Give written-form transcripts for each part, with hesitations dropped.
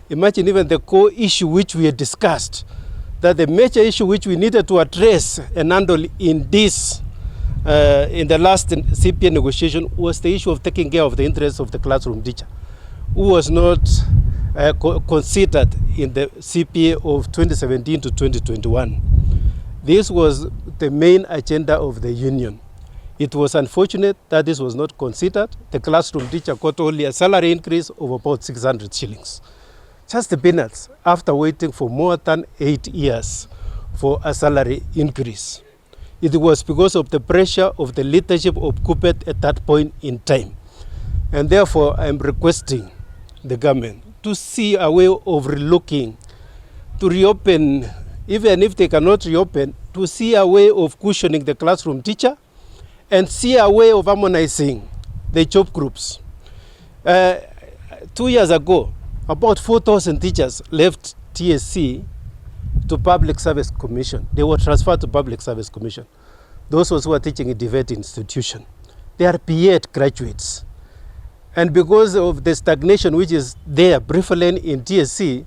Imagine even the core issue which we had discussed, that the major issue which we needed to address and handle in this, in the last CPA negotiation, was the issue of taking care of the interests of the classroom teacher, who was not considered in the CPA of 2017 to 2021. This was the main agenda of the union. It was unfortunate that this was not considered. The classroom teacher got only a salary increase of about 600 shillings. Just the peanuts, after waiting for more than 8 years for a salary increase. It was because of the pressure of the leadership of KUPPET at that point in time. And therefore, I'm requesting the government to see a way of relooking, to reopen, even if they cannot reopen, to see a way of cushioning the classroom teacher and see a way of harmonizing the job groups. 2 years ago, about 4,000 teachers left TSC to Public Service Commission. They were transferred to Public Service Commission. Those who are teaching in DVET institution. They are PET graduates. And because of the stagnation which is there prevalent in TSC,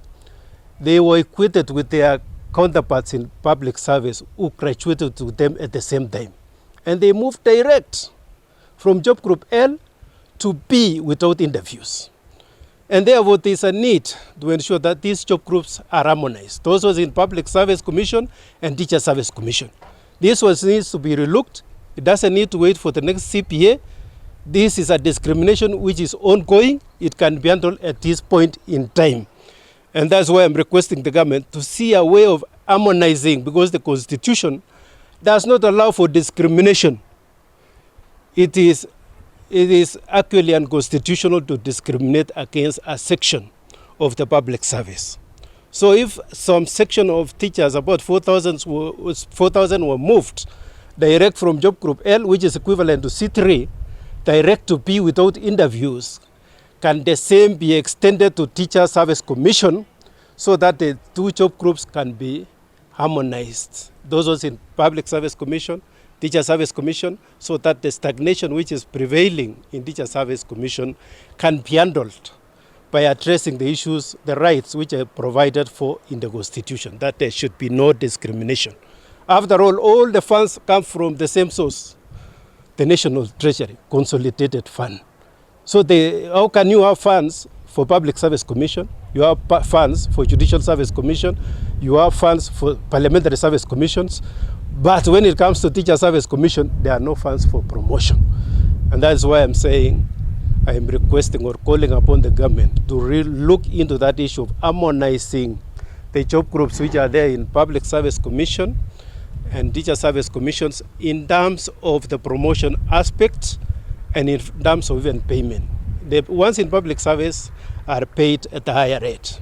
they were equated with their counterparts in public service who graduated to them at the same time. And they moved direct from job group L to B without interviews. And therefore, there is a need to ensure that these job groups are harmonized. Those was in Public Service Commission and Teacher Service Commission. This was needs to be relooked. It doesn't need to wait for the next CPA. This is a discrimination which is ongoing. It can be handled at this point in time. And that's why I'm requesting the government to see a way of harmonizing, because the Constitution does not allow for discrimination. It is actually unconstitutional to discriminate against a section of the public service. So if some section of teachers, about 4,000 were moved direct from job group L, which is equivalent to C3, direct to B without interviews, can the same be extended to Teacher Service Commission so that the two job groups can be harmonized? Those was in Public Service Commission, Teacher Service Commission, so that the stagnation which is prevailing in Teacher Service Commission can be handled by addressing the issues, the rights which are provided for in the Constitution, that there should be no discrimination. After all the funds come from the same source, the National Treasury, Consolidated Fund. So how can you have funds for Public Service Commission, you have funds for Judicial Service Commission, you have funds for Parliamentary Service Commissions, but when it comes to Teacher Service Commission, there are no funds for promotion. And that's why I'm saying, I am requesting or calling upon the government to look into that issue of harmonizing the job groups which are there in Public Service Commission and Teacher Service Commissions in terms of the promotion aspect and in terms of even payment. The ones in public service are paid at a higher rate.